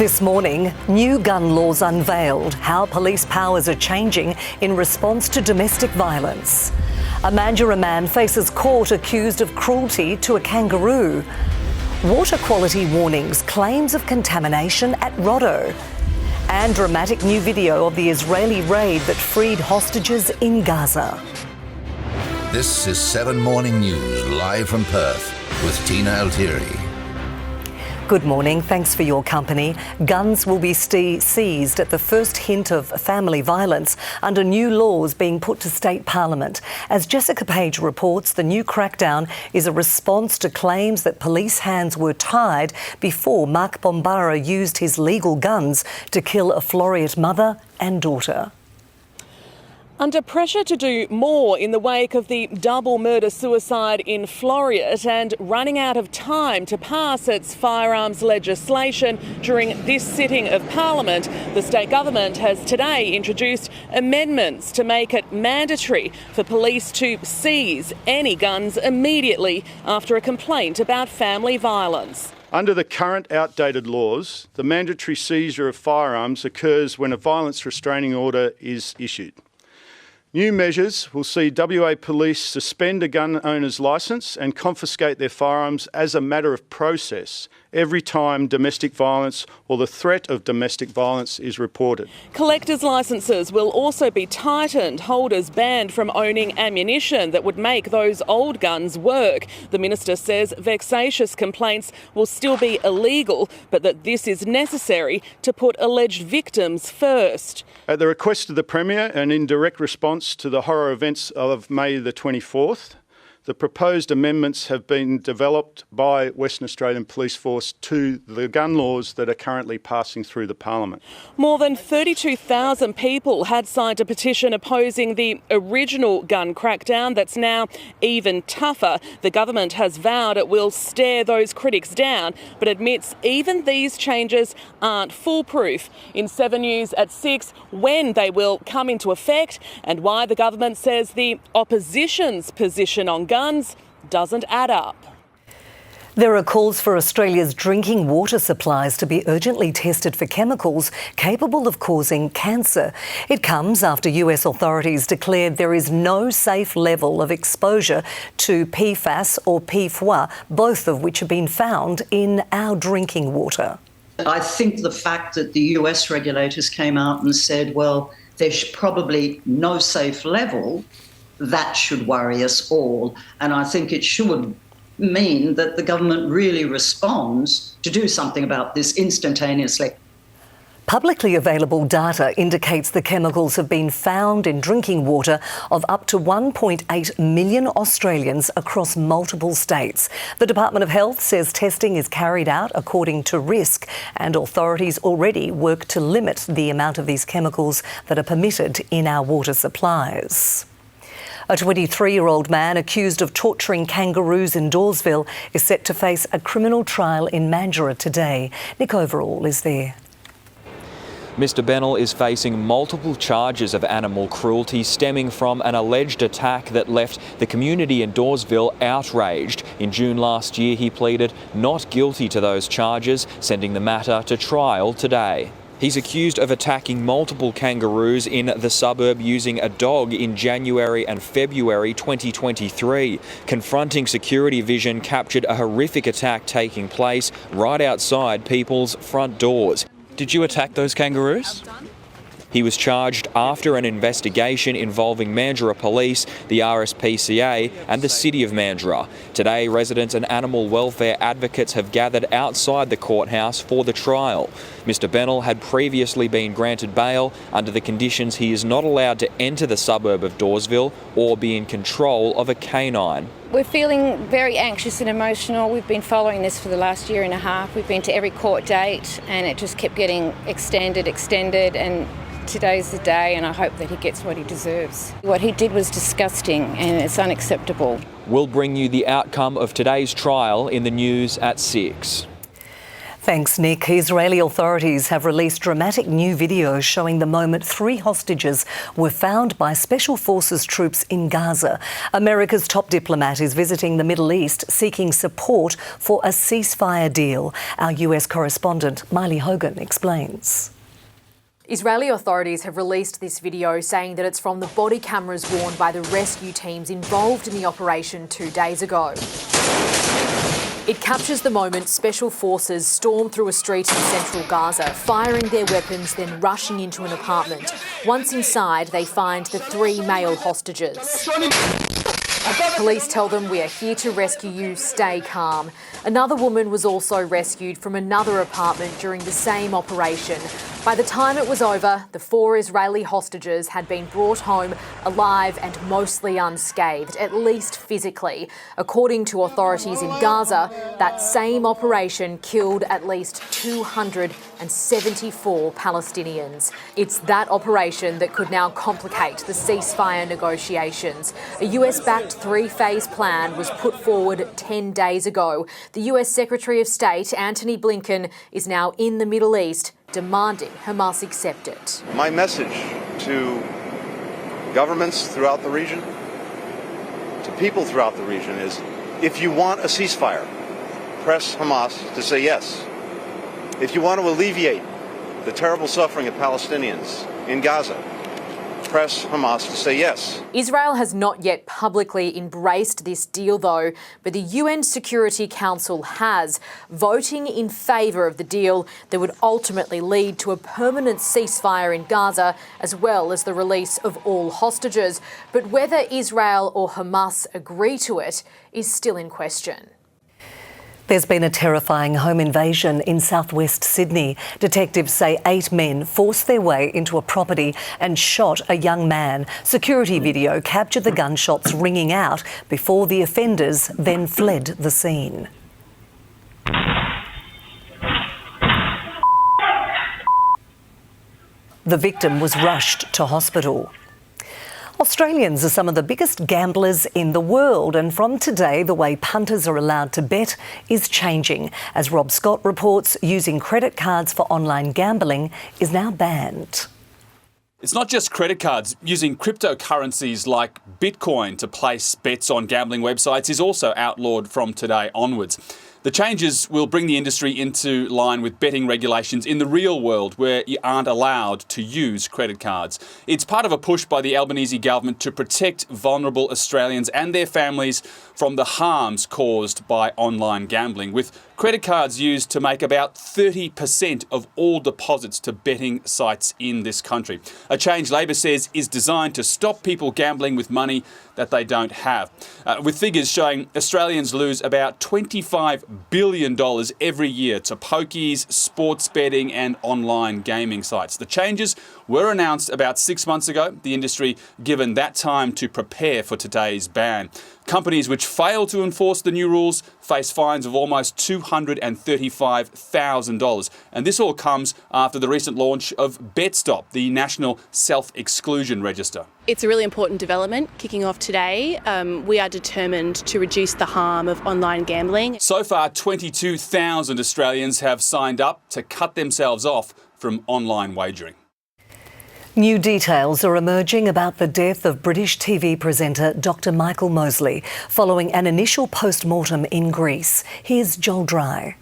This morning, new gun laws unveiled, how police powers are changing in response to domestic violence. A Mandurah man faces court accused of cruelty to a kangaroo. Water quality warnings, claims of contamination at Roddo. And dramatic new video of the Israeli raid that freed hostages in Gaza. This is 7 Morning News, live from Perth, with Tina Altieri. Good morning, thanks for your company. Guns will be seized at the first hint of family violence under new laws being put to state parliament. As Jessica Page reports, the new crackdown is a response to claims that police hands were tied before Mark Bombara used his legal guns to kill a Floreat mother and daughter. Under pressure to do more in the wake of the double murder-suicide in Floreat and running out of time to pass its firearms legislation during this sitting of Parliament, the state government has today introduced amendments to make it mandatory for police to seize any guns immediately after a complaint about family violence. Under the current outdated laws, the mandatory seizure of firearms occurs when a violence restraining order is issued. New measures will see WA Police suspend a gun owner's licence and confiscate their firearms as a matter of process every time domestic violence or the threat of domestic violence is reported. Collectors' licences will also be tightened, holders banned from owning ammunition that would make those old guns work. The Minister says vexatious complaints will still be illegal, but that this is necessary to put alleged victims first. At the request of the Premier and in direct response to the horror events of May the 24th, the proposed amendments have been developed by Western Australian Police Force to the gun laws that are currently passing through the Parliament. More than 32,000 people had signed a petition opposing the original gun crackdown that's now even tougher. The government has vowed it will stare those critics down, but admits even these changes aren't foolproof. In 7 News at 6, when they will come into effect and why the government says the opposition's position on guns doesn't add up. There are calls for Australia's drinking water supplies to be urgently tested for chemicals capable of causing cancer. It comes after US authorities declared there is no safe level of exposure to PFAS or PFOA, both of which have been found in our drinking water. I think the fact that the US regulators came out and said, well, there's probably no safe level, that should worry us all. And I think it should mean that the government really responds to do something about this instantaneously. Publicly available data indicates the chemicals have been found in drinking water of up to 1.8 million Australians across multiple states. The Department of Health says testing is carried out according to risk, and authorities already work to limit the amount of these chemicals that are permitted in our water supplies. A 23-year-old man accused of torturing kangaroos in Dawesville is set to face a criminal trial in Mandurah today. Nick Overall is there. Mr Bennell is facing multiple charges of animal cruelty stemming from an alleged attack that left the community in Dawesville outraged. In June last year, he pleaded not guilty to those charges, sending the matter to trial today. He's accused of attacking multiple kangaroos in the suburb using a dog in January and February 2023. Confronting security vision captured a horrific attack taking place right outside people's front doors. Did you attack those kangaroos? He was charged after an investigation involving Mandurah Police, the RSPCA and the City of Mandurah. Today, residents and animal welfare advocates have gathered outside the courthouse for the trial. Mr Bennell had previously been granted bail under the conditions he is not allowed to enter the suburb of Dawesville or be in control of a canine. We're feeling very anxious and emotional. We've been following this for the last year and a half. We've been to every court date and it just kept getting extended, and today's the day, and I hope that he gets what he deserves. What he did was disgusting and it's unacceptable. We'll bring you the outcome of today's trial in the news at 6. Thanks, Nick. Israeli authorities have released dramatic new videos showing the moment 3 hostages were found by Special Forces troops in Gaza. America's top diplomat is visiting the Middle East seeking support for a ceasefire deal. Our US correspondent, Miley Hogan, explains. Israeli authorities have released this video saying that it's from the body cameras worn by the rescue teams involved in the operation 2 days ago. It captures the moment Special Forces storm through a street in central Gaza, firing their weapons, then rushing into an apartment. Once inside, they find the 3 male hostages. Police tell them, "We are here to rescue you, stay calm." Another woman was also rescued from another apartment during the same operation. By the time it was over, the 4 Israeli hostages had been brought home alive and mostly unscathed, at least physically. According to authorities in Gaza, that same operation killed at least 274 Palestinians. It's that operation that could now complicate the ceasefire negotiations. A US-backed 3-phase plan was put forward 10 days ago. The US Secretary of State, Antony Blinken, is now in the Middle East demanding Hamas accept it. My message to governments throughout the region, to people throughout the region is, if you want a ceasefire, press Hamas to say yes. If you want to alleviate the terrible suffering of Palestinians in Gaza, press Hamas to say yes. Israel has not yet publicly embraced this deal, though, but the UN Security Council has, voting in favour of the deal that would ultimately lead to a permanent ceasefire in Gaza, as well as the release of all hostages. But whether Israel or Hamas agree to it is still in question. There's been a terrifying home invasion in southwest Sydney. Detectives say 8 men forced their way into a property and shot a young man. Security video captured the gunshots ringing out before the offenders then fled the scene. The victim was rushed to hospital. Australians are some of the biggest gamblers in the world, and from today, the way punters are allowed to bet is changing. As Rob Scott reports, using credit cards for online gambling is now banned. It's not just credit cards. Using cryptocurrencies like Bitcoin to place bets on gambling websites is also outlawed from today onwards. The changes will bring the industry into line with betting regulations in the real world, where you aren't allowed to use credit cards. It's part of a push by the Albanese government to protect vulnerable Australians and their families from the harms caused by online gambling, with credit cards used to make about 30% of all deposits to betting sites in this country. A change Labor says is designed to stop people gambling with money that they don't have, with figures showing Australians lose about $25 billion every year to pokies, sports betting and online gaming sites. The changes were announced about 6 months ago, the industry given that time to prepare for today's ban. Companies which fail to enforce the new rules face fines of almost $235,000. And this all comes after the recent launch of BetStop, the National Self-Exclusion Register. It's a really important development kicking off today. We are determined to reduce the harm of online gambling. So far, 22,000 Australians have signed up to cut themselves off from online wagering. New details are emerging about the death of British TV presenter Dr. Michael Mosley following an initial post-mortem in Greece. Here's Joel Dry.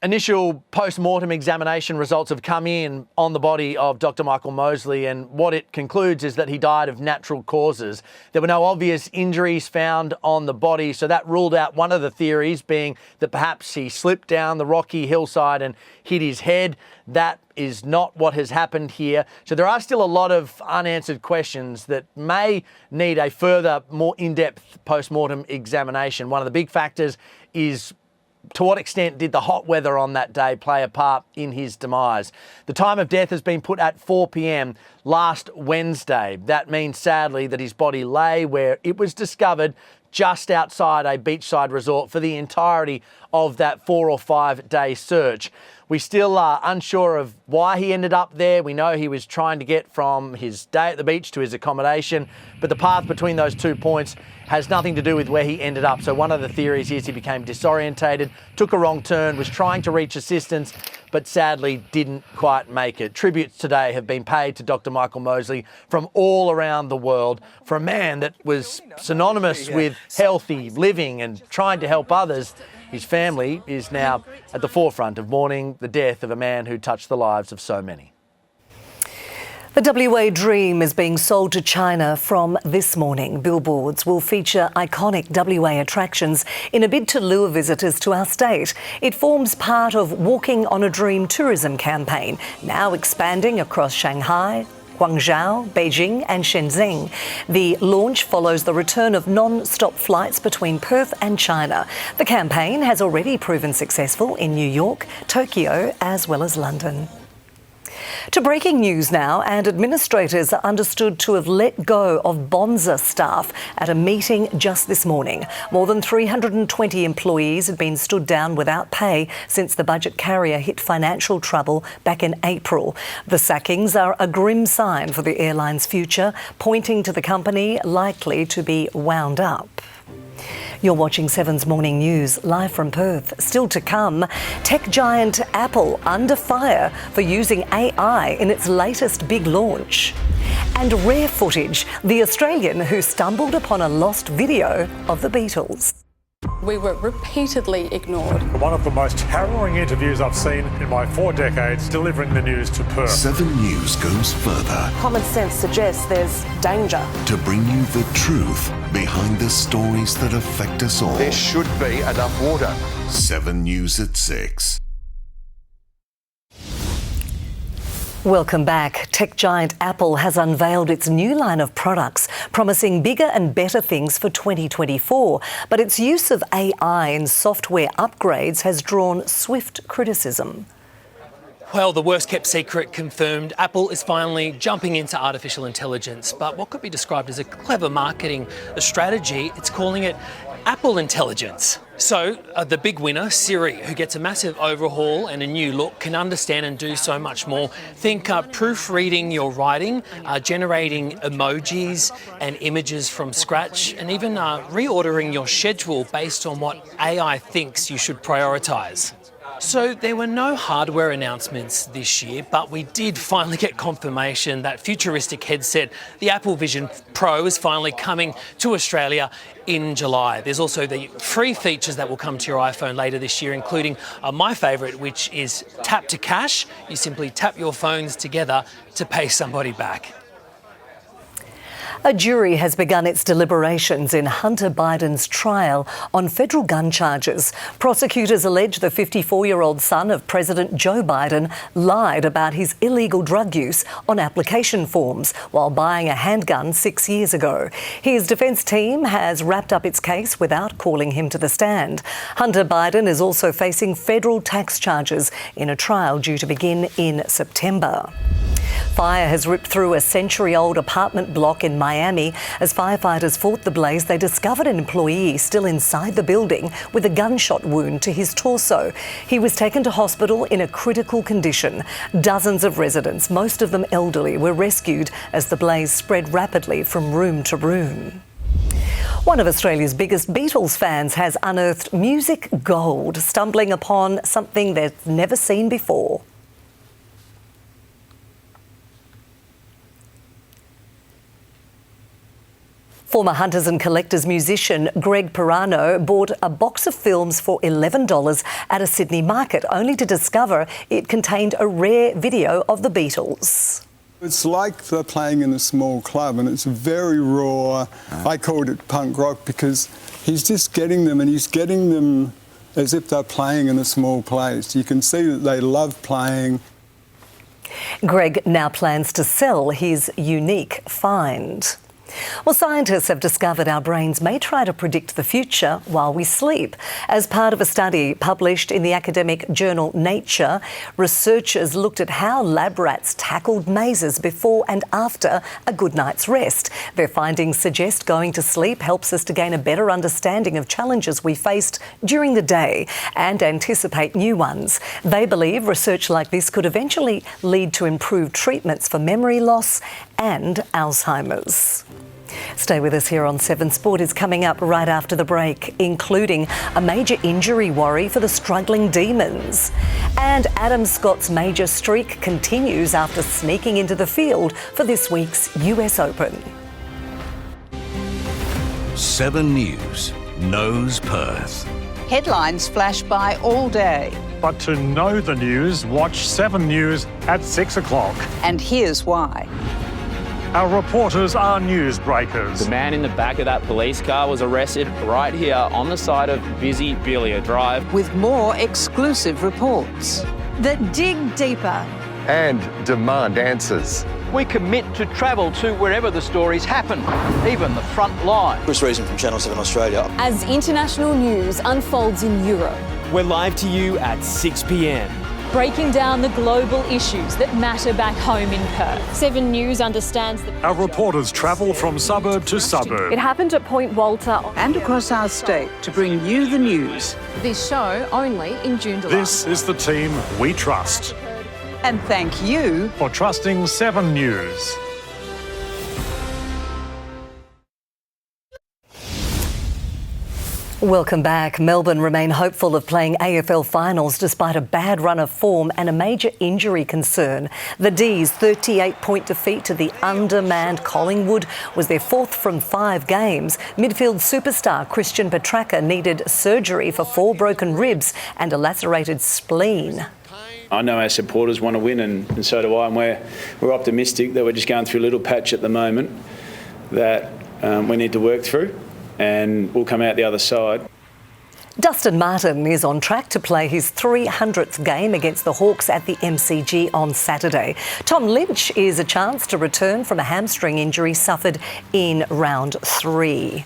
Initial post-mortem examination results have come in on the body of Dr. Michael Mosley, and what it concludes is that he died of natural causes. There were no obvious injuries found on the body, so that ruled out one of the theories, being that perhaps he slipped down the rocky hillside and hit his head. That is not what has happened here. So there are still a lot of unanswered questions that may need a further, more in-depth post-mortem examination. One of the big factors is to what extent did the hot weather on that day play a part in his demise? The time of death has been put at 4 p.m. last Wednesday. That means, sadly, that his body lay where it was discovered just outside a beachside resort for the entirety of that 4 or 5 day search. We still are unsure of why he ended up there. We know he was trying to get from his day at the beach to his accommodation, but the path between those 2 points has nothing to do with where he ended up. So one of the theories is he became disorientated, took a wrong turn, was trying to reach assistance, but sadly didn't quite make it. Tributes today have been paid to Dr. Michael Mosley from all around the world for a man that was synonymous with healthy living and trying to help others. His family is now at the forefront of mourning the death of a man who touched the lives of so many. The WA Dream is being sold to China from this morning. Billboards will feature iconic WA attractions in a bid to lure visitors to our state. It forms part of Walking on a Dream tourism campaign, now expanding across Shanghai, Guangzhou, Beijing and Shenzhen. The launch follows the return of non-stop flights between Perth and China. The campaign has already proven successful in New York, Tokyo as well as London. To breaking news now, and administrators are understood to have let go of Bonza staff at a meeting just this morning. More than 320 employees had been stood down without pay since the budget carrier hit financial trouble back in April. The sackings are a grim sign for the airline's future, pointing to the company likely to be wound up. You're watching 7's Morning News, live from Perth. Still to come, tech giant Apple under fire for using AI in its latest big launch. And rare footage, the Australian who stumbled upon a lost video of the Beatles. We were repeatedly ignored. One of the most harrowing interviews I've seen in my 4 decades delivering the news to Perth. 7 News goes further. Common sense suggests there's danger. To bring you the truth behind the stories that affect us all. There should be enough water. 7 News at 6. Welcome back. Tech giant Apple has unveiled its new line of products, promising bigger and better things for 2024. But its use of AI in software upgrades has drawn swift criticism. Well, the worst-kept secret confirmed. Apple is finally jumping into artificial intelligence, but what could be described as a clever marketing strategy, it's calling it Apple Intelligence. So, the big winner, Siri, who gets a massive overhaul and a new look, can understand and do so much more. Think proofreading your writing, generating emojis and images from scratch, and even reordering your schedule based on what AI thinks you should prioritise. So there were no hardware announcements this year, but we did finally get confirmation that futuristic headset, the Apple Vision Pro, is finally coming to Australia in July. There's also the free features that will come to your iPhone later this year, including my favourite, which is Tap to Cash. You simply tap your phones together to pay somebody back. A jury has begun its deliberations in Hunter Biden's trial on federal gun charges. Prosecutors allege the 54-year-old son of President Joe Biden lied about his illegal drug use on application forms while buying a handgun 6 years ago. His defence team has wrapped up its case without calling him to the stand. Hunter Biden is also facing federal tax charges in a trial due to begin in September. Fire has ripped through a century-old apartment block in Miami. As firefighters fought the blaze, they discovered an employee still inside the building with a gunshot wound to his torso. He was taken to hospital in a critical condition. Dozens of residents, most of them elderly, were rescued as the blaze spread rapidly from room to room. One of Australia's biggest Beatles fans has unearthed music gold, stumbling upon something they've never seen before. Former Hunters and Collectors musician Greg Pirano bought a box of films for $11 at a Sydney market, only to discover it contained a rare video of the Beatles. It's like they're playing in a small club, and it's very raw. I called it punk rock because he's just getting them, and he's getting them as if they're playing in a small place. You can see that they love playing. Greg now plans to sell his unique find. Well, scientists have discovered our brains may try to predict the future while we sleep. As part of a study published in the academic journal Nature, researchers looked at how lab rats tackled mazes before and after a good night's rest. Their findings suggest going to sleep helps us to gain a better understanding of challenges we faced during the day and anticipate new ones. They believe research like this could eventually lead to improved treatments for memory loss and Alzheimer's. Stay with us here on 7 Sport is coming up right after the break, including a major injury worry for the struggling Demons. And Adam Scott's major streak continues after sneaking into the field for this week's US Open. 7 News knows Perth. Headlines flash by all day. But to know the news, watch 7 News at 6 o'clock. And here's why. Our reporters are newsbreakers. The man in the back of that police car was arrested right here on the side of busy Belia Drive. With more exclusive reports that dig deeper and demand answers. We commit to travel to wherever the stories happen, even the front line. Chris Reason from Channel 7 Australia. As international news unfolds in Europe. We're live to you at 6 p.m. Breaking down the global issues that matter back home in Perth. 7 News understands that our reporters travel from suburb to suburb. It happened at Point Walter and across our state to bring you the news. This show only in Joondalup. This is the team we trust. And thank you for trusting 7 News. Welcome back. Melbourne remain hopeful of playing AFL finals despite a bad run of form and a major injury concern. The D's 38-point defeat to the undermanned Collingwood was their 4th from 5 games. Midfield superstar Christian Petracca needed surgery for 4 broken ribs and a lacerated spleen. I know our supporters want to win and so do I, and we're optimistic that we're just going through a little patch at the moment that we need to work through, and we'll come out the other side. Dustin Martin is on track to play his 300th game against the Hawks at the MCG on Saturday. Tom Lynch is a chance to return from a hamstring injury suffered in round 3.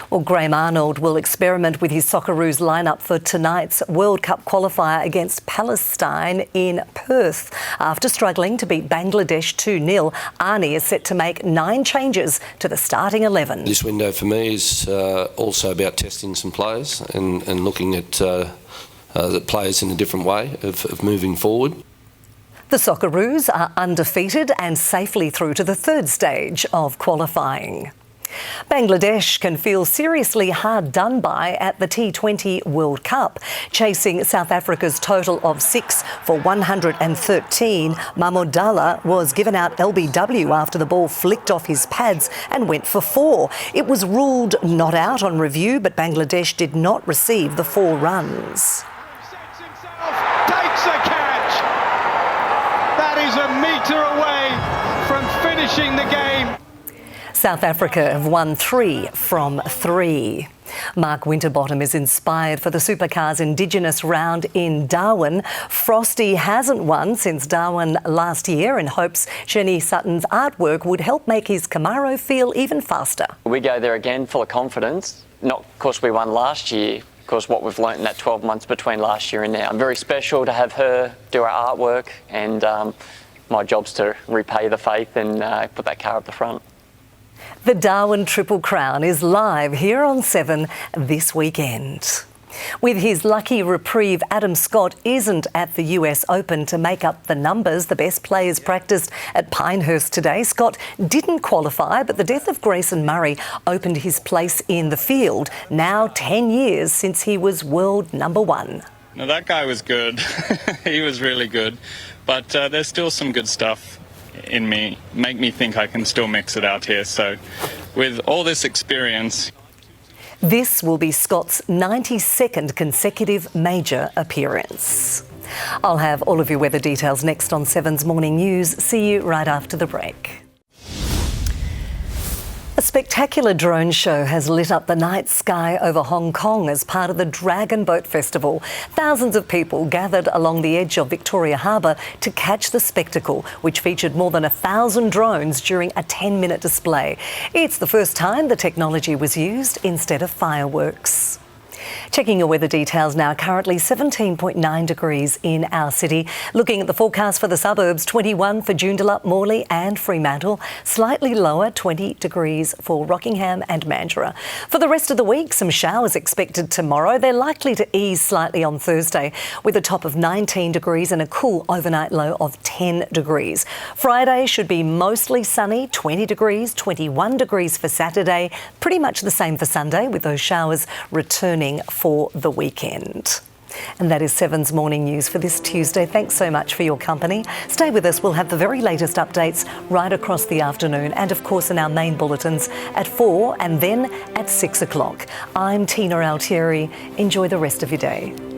Well, Graham Arnold will experiment with his Socceroos lineup for tonight's World Cup qualifier against Palestine in Perth. After struggling to beat Bangladesh 2-0, Arnie is set to make 9 changes to the starting 11. This window for me is also about testing some players and looking at the players in a different way of moving forward. The Socceroos are undefeated and safely through to the 3rd stage of qualifying. Bangladesh can feel seriously hard done by at the T20 World Cup. Chasing South Africa's total of 6 for 113, Mahmudallah was given out LBW after the ball flicked off his pads and went for 4. It was ruled not out on review, but Bangladesh did not receive the 4 runs. Takes a catch. That is a metre away from finishing the game. South Africa have won 3 from 3. Mark Winterbottom is inspired for the Supercars Indigenous round in Darwin. Frosty hasn't won since Darwin last year and hopes Shani Sutton's artwork would help make his Camaro feel even faster. We go there again full of confidence. Not because we won last year, because what we've learnt in that 12 months between last year and now. Very special to have her do our artwork, and my job's to repay the faith and put that car up the front. The Darwin Triple Crown is live here on 7 this weekend. With his lucky reprieve, Adam Scott isn't at the US Open to make up the numbers. The best players practiced at Pinehurst today. Scott didn't qualify, but the death of Grayson Murray opened his place in the field. Now 10 years since he was world number 1. No, that guy was good. He was really good. But there's still some good stuff in me, make me think I can still mix it out here. So with all this experience. This will be Scott's 92nd consecutive major appearance. I'll have all of your weather details next on 7's Morning News. See you right after the break. A spectacular drone show has lit up the night sky over Hong Kong as part of the Dragon Boat Festival. Thousands of people gathered along the edge of Victoria Harbour to catch the spectacle, which featured more than 1,000 drones during a 10-minute display. It's the first time the technology was used instead of fireworks. Checking your weather details now, currently 17.9 degrees in our city. Looking at the forecast for the suburbs, 21 for Joondalup, Morley and Fremantle. Slightly lower, 20 degrees for Rockingham and Mandurah. For the rest of the week, some showers expected tomorrow. They're likely to ease slightly on Thursday with a top of 19 degrees and a cool overnight low of 10 degrees. Friday should be mostly sunny, 20 degrees, 21 degrees for Saturday. Pretty much the same for Sunday with those showers returning for the weekend. And that is 7's morning news for this Tuesday. Thanks so much for your company. Stay with us. We'll have the very latest updates right across the afternoon and, of course, in our main bulletins at 4 and then at 6 o'clock. I'm Tina Altieri. Enjoy the rest of your day.